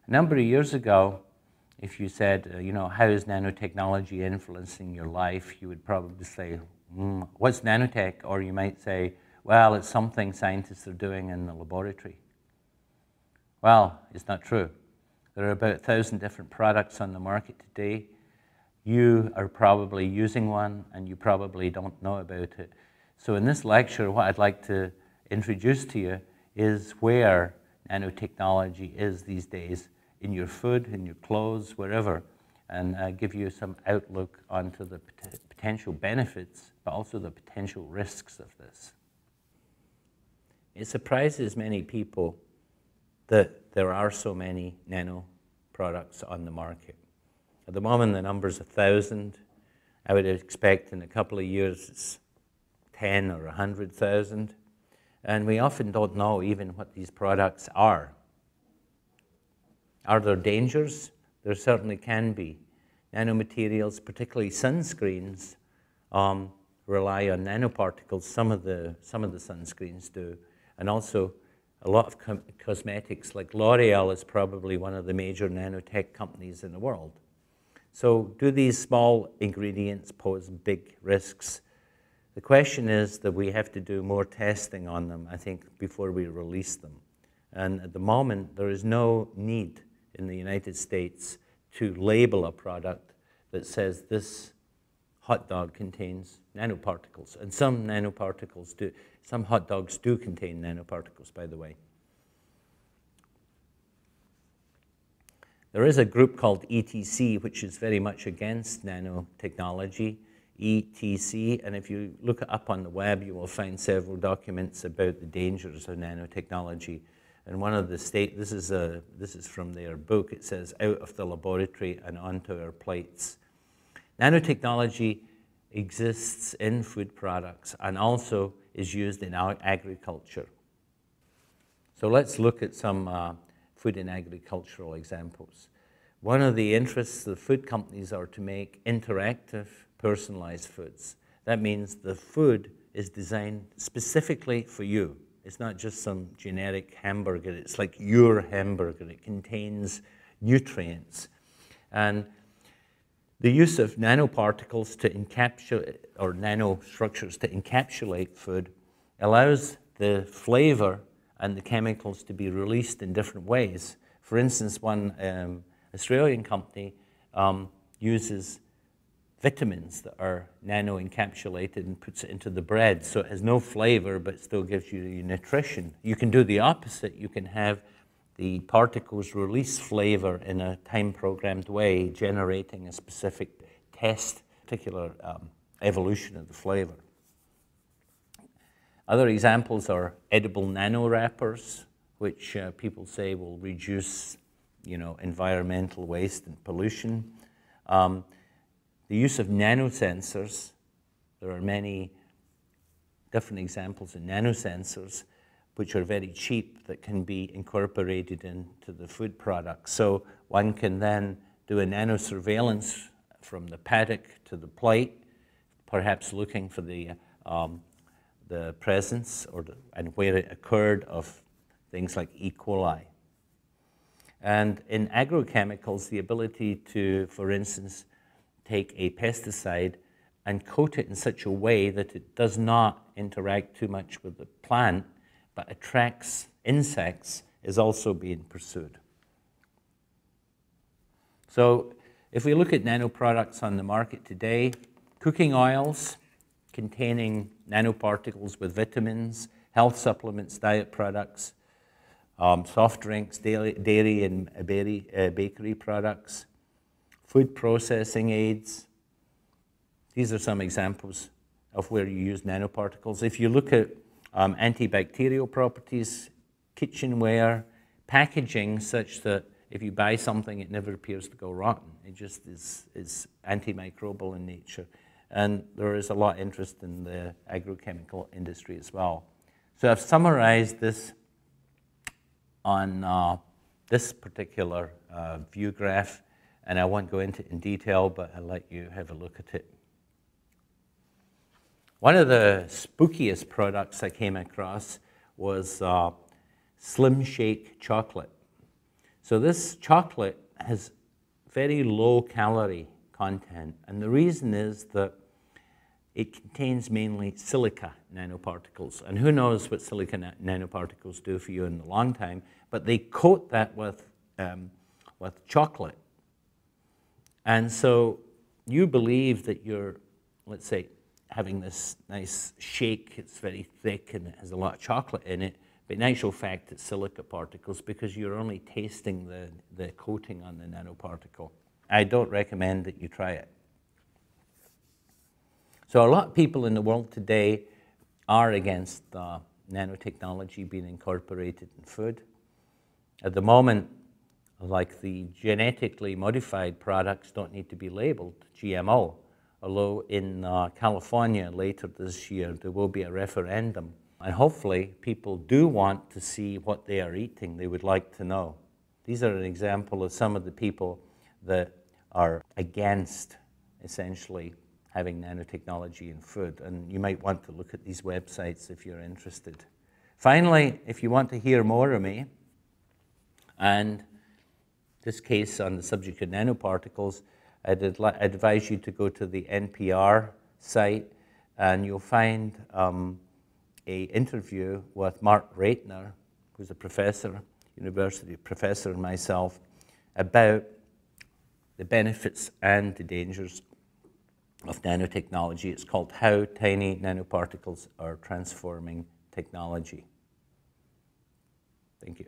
A number of years ago, if you said, you know, how is nanotechnology influencing your life, you would probably say, what's nanotech? Or you might say, well, it's something scientists are doing in the laboratory. Well, it's not true. There are about 1,000 different products on the market today. You are probably using one, and you probably don't know about it. So in this lecture, what I'd like to introduce to you is where nanotechnology is these days in your food, in your clothes, wherever, and give you some outlook onto the potential benefits, but also the potential risks of this. It surprises many people that there are so many nano products on the market. At the moment, the number's 1,000. I would expect in a couple of years it's 10 or 100,000. And we often don't know even what these products are. Are there dangers? There certainly can be. Nanomaterials, particularly sunscreens, rely on nanoparticles. Some of the sunscreens do. And also, a lot of cosmetics, like L'Oreal is probably one of the major nanotech companies in the world. So do these small ingredients pose big risks? The question is that we have to do more testing on them, I think, before we release them. And at the moment, there is no need in the United States to label a product that says this hot dog contains nanoparticles. And some nanoparticles do. Some hot dogs do contain nanoparticles, by the way. There is a group called ETC, which is very much against nanotechnology, ETC, and if you look it up on the web, you will find several documents about the dangers of nanotechnology. And one of the this is from their book. It says, out of the laboratory and onto our plates. Nanotechnology exists in food products and also is used in our agriculture. So let's look at some food and agricultural examples. One of the interests of food companies are to make interactive, personalized foods. That means the food is designed specifically for you. It's not just some generic hamburger. It's like your hamburger. It contains nutrients. And the use of nanoparticles to encapsulate, or nanostructures to encapsulate food, allows the flavor and the chemicals to be released in different ways. For instance, one Australian company uses vitamins that are nano-encapsulated and puts it into the bread, so it has no flavor but still gives you nutrition. You can do the opposite. You can have the particles release flavor in a time-programmed way, generating a specific particular evolution of the flavor. Other examples are edible nano wrappers, which people say will reduce, environmental waste and pollution. The use of nanosensors. There are many different examples of nanosensors, which are very cheap, that can be incorporated into the food products. So one can then do a nanosurveillance from the paddock to the plate, perhaps looking for the presence and where it occurred of things like E. coli. And in agrochemicals, the ability to, for instance, take a pesticide and coat it in such a way that it does not interact too much with the plant, but attracts insects, is also being pursued. So if we look at nanoproducts on the market today, cooking oils containing nanoparticles with vitamins, health supplements, diet products, soft drinks, dairy and bakery products, food processing aids. These are some examples of where you use nanoparticles. If you look at antibacterial properties, kitchenware, packaging such that if you buy something, it never appears to go rotten. It just is antimicrobial in nature. And there is a lot of interest in the agrochemical industry as well. So I've summarized this on this particular view graph, and I won't go into it in detail, but I'll let you have a look at it. One of the spookiest products I came across was Slim Shake chocolate. So this chocolate has very low calorie content, and the reason is that it contains mainly silica nanoparticles. And who knows what silica nanoparticles do for you in the long time, but they coat that with chocolate. And so you believe that you're, let's say, having this nice shake, it's very thick and it has a lot of chocolate in it, but in actual fact it's silica particles because you're only tasting the coating on the nanoparticle. I don't recommend that you try it. So a lot of people in the world today are against nanotechnology being incorporated in food. At the moment, like the genetically modified products don't need to be labeled GMO, although in California later this year there will be a referendum. And hopefully people do want to see what they are eating. They would like to know. These are an example of some of the people that are against, essentially, having nanotechnology in food. And you might want to look at these websites if you're interested. Finally, if you want to hear more of me, and this case on the subject of nanoparticles, I'd advise you to go to the NPR site, and you'll find an interview with Mark Raitner, who's a professor, university professor, and myself, about the benefits and the dangers of nanotechnology. It's called How Tiny Nanoparticles Are Transforming Technology. Thank you.